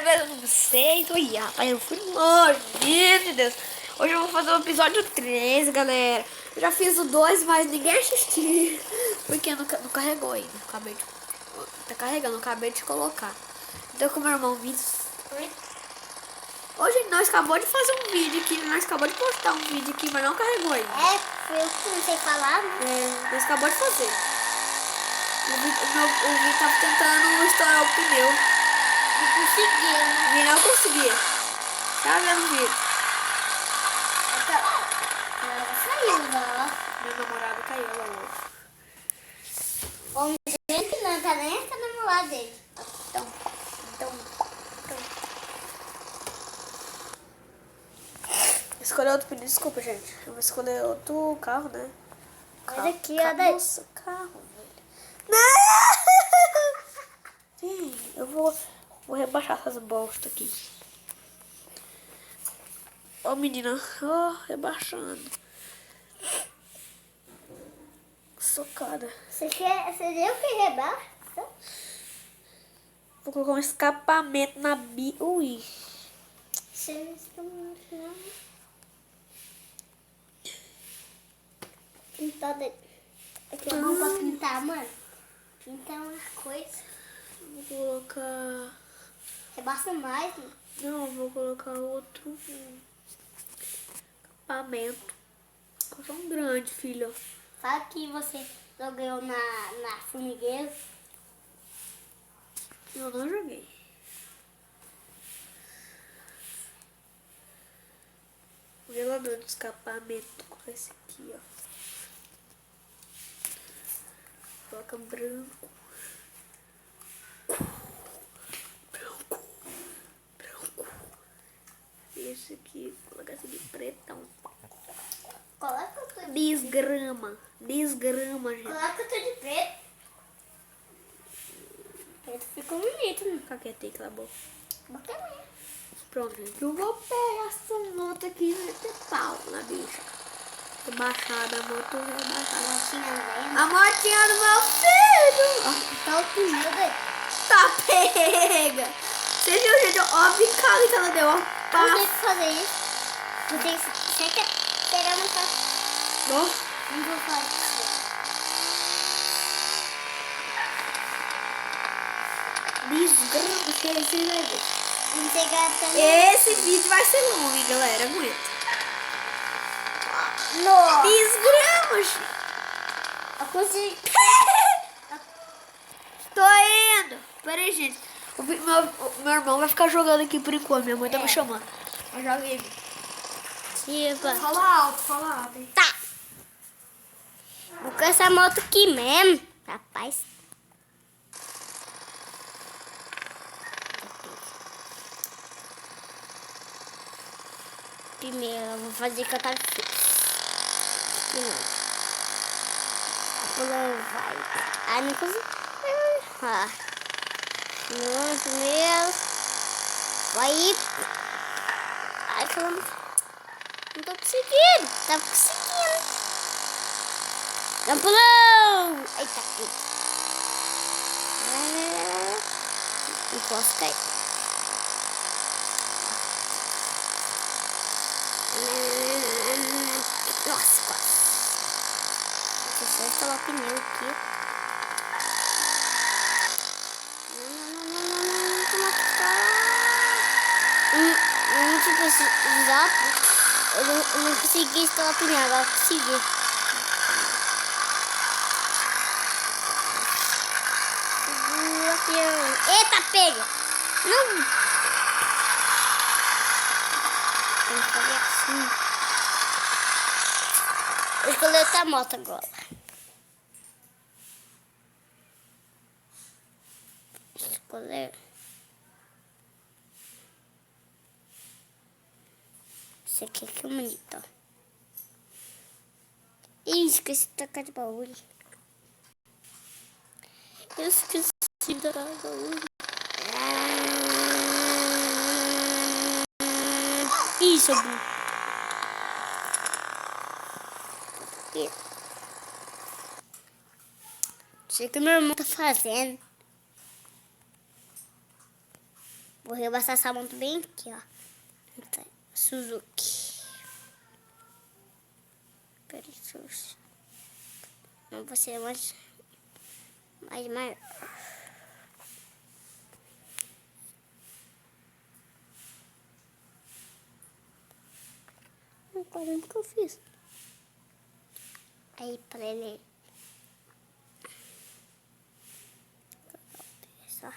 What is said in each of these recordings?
beleza? Número 6. Ui, rapaz, eu fui longe, meu Deus. Hoje eu vou fazer o episódio 3, galera. Eu já fiz o 2, mas ninguém assistiu. Porque não carregou ainda. Acabei de... Tá carregando, acabei de colocar. Então, com meu irmão Vitor. Hoje nós acabamos de fazer um vídeo aqui. Nós acabamos de postar um vídeo aqui, mas não carregou ainda. É, eu não sei falar, né? É, nós acabamos de fazer. O Vitor tava tentando estourar o pneu. Não conseguiu, né? E não conseguia. Tá vendo, Vitor? Ela saiu, ó. Meu namorado caiu lá hoje. Homem gente não tá nem com a namorada dele. Então. Escolher outro pneu, desculpa, gente. Eu vou escolher outro carro, né? Olha aqui, olha daí. Nossa, carro, velho. Não! Sim, eu vou rebaixar essas bolsas aqui. Ó, menina. Ó, rebaixando. Socada. Você viu que rebaixa? Vou colocar um escapamento na Ui. Pintar daí. Aqui é bom pra pintar, mano. Pintar uma coisa. Vou colocar... Rebaixa mais, mano. Não, vou colocar outro escapamento. Coisa tão grande, filho. Sabe que você jogou na formigueira? Eu não joguei. O velador de escapamento com esse aqui, ó. Coloca branco. Branco. Esse aqui, coloca esse de pretão. Coloca o tudo. Desgrama, gente. Coloca tudo de preto. Preto ficou bonito, né? Fica quietinho, cala a boca. Bacana. Pronto, gente. Eu vou pegar essa moto aqui e meter pau na bicha. Rebaixada, a moto rebaixada. Motinha A motinha do meu filho! velha. Tá o pneu daí. Tá pega! Você viu, gente? Ó, a bicada que ela deu, ó. Eu não sei fazer isso. Você quer pegar uma casa? Ó. Não vou fazer isso. Desgrama, filho, esse vídeo. Não sei também. Esse vídeo vai ser longo, hein, galera? Aguenta. Nossa. Desgrama, gente. Eu consegui. Tô indo. Pera aí, gente. Meu irmão vai ficar jogando aqui por enquanto. Minha mãe tá me chamando. Eu jogo ele. Tipo. Fala alto, hein? Tá. Vou com essa moto aqui mesmo. Rapaz. Primeiro eu vou fazer que eu tava pulando vai. Ah, não consegui. Ah. Não, primeiro. Vai. Ai, caramba. Não tô conseguindo. Tá conseguindo. Não pulou. Eita, aqui. Não posso cair. Nossa, quase. Deixa eu instalar o pneu aqui. Não tinha precisado. Eu não consegui instalar o pneu, agora eu consegui. Eita, pega! Não! Tem que fazer assim. Eu escolhi outra moto agora. Escolher. Esse aqui é que é bonito. Ih, esqueci de tacar de baú. Eu esqueci de tacar de baú. Isso, Bruno. Não sei o que meu irmão tá fazendo. Vou rebaixar essa moto bem aqui, ó. Então, Suzuki. Peraí, não vou ser mais maior. Olha o que eu fiz. Aí, pra ele. Só.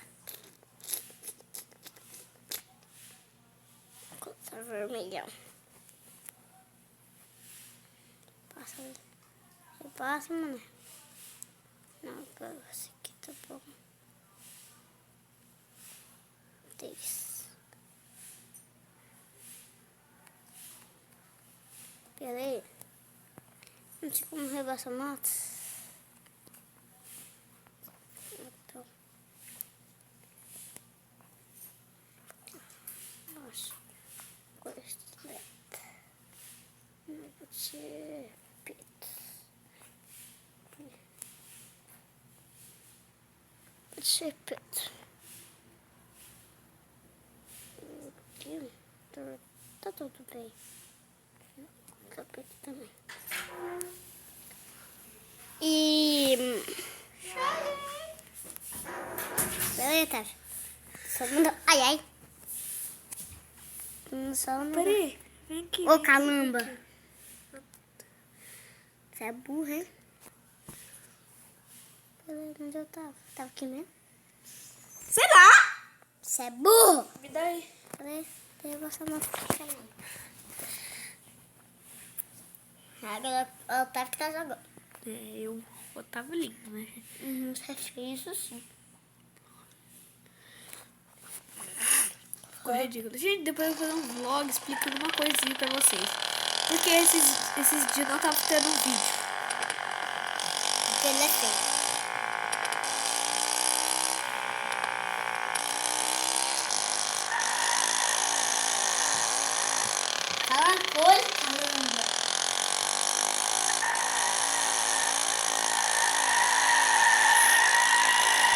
Colocar vermelhão. Passa ali. Passa, mano. Não, esse aqui tá bom. Isso. Pera aí. Não sei como rebaixar a moto. Então. Nossa. Correta. Não pode ser preto. Pode ser preto. Aqui. Tá tudo bem. Capeta também. E... Beleza, só manda... Ai, ai. Só manda... Peraí, vem aqui. Ô, caramba. Você é burro, hein? Peraí, onde eu tava? Tava aqui mesmo? Será? Você é burro. Me dá aí. Peraí, eu vou chamar também. Agora o Otávio que tá jogando. Eu, Otávio lindo, né? Você fez isso sim. Ficou ridículo. Gente, depois eu vou fazer um vlog explicando uma coisinha pra vocês. Porque esses dias não tava tendo um vídeo. Porque ele é feio. Fala uma coisa, caramba.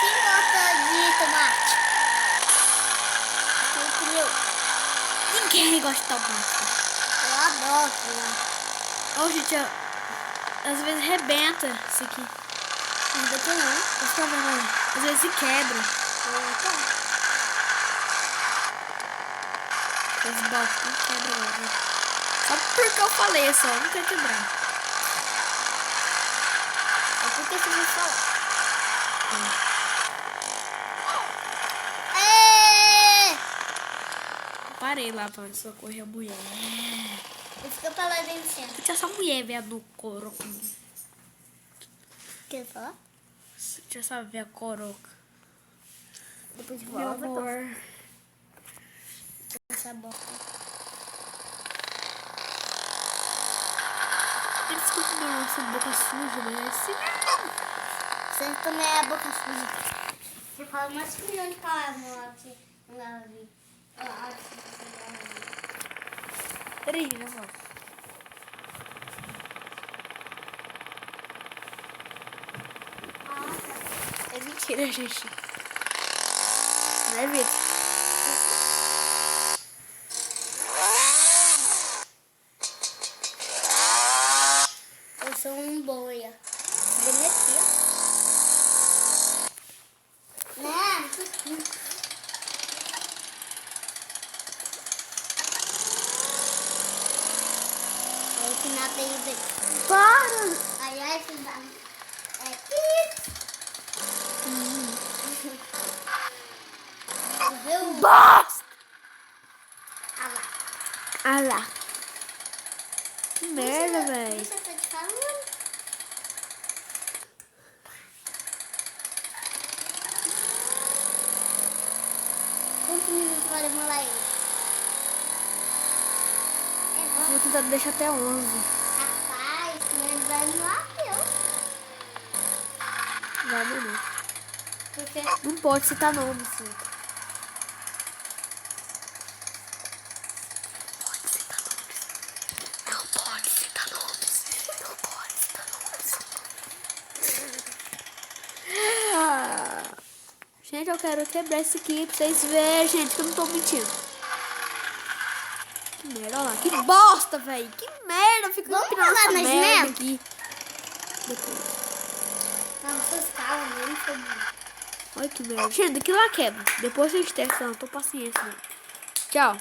Quem gosta de tomate? Ninguém gosta de tomate. Eu adoro. Ô, gente, às vezes rebenta isso aqui. Não dá pra não. Você tá vendo aí? Às vezes se quebra. Os balcos não quebram logo. Só porque eu falei, só não quer quebrar. É porque você vai falar. Parei lá pra socorrer a mulher. E fica pra lá dentro sempre. Tinha essa mulher velha no coroca. Quer falar? Tinha essa velha coroca. Depois de Meu amor. Essa boca. Desculpa minha nossa boca suja, mas Você também é a boca suja. Você fala mais que milhão de palavras no áudio. Peraí, minha avó. É mentira, gente. Não é Vitor? Eu sou um boia. Vem aqui, ó. Né? Aí que nada aí bem. Para! Ai, ai, que dá. É pip. Viu? Bosta! Ah lá. Ah lá. Que merda, velho. Você tá te falando? Quantos minutos vai demorar aí? Vou tentar deixar até 11. Rapaz, mas vai no avião. Vai, menino. Porque Não pode citar nome, sim. Não pode citar nomes. Não pode citar nomes. Gente, eu quero quebrar isso aqui pra vocês verem, gente, que eu não tô mentindo. Que merda, olha lá. Que bosta, velho. Que merda. Fica Vamos empinando pular essa na merda janela? aqui. Depois. Não, essas calas nem foi bom. Olha que merda. Gente, daqui lá quebra. Depois a gente testa, não tô paciência, não. Tchau.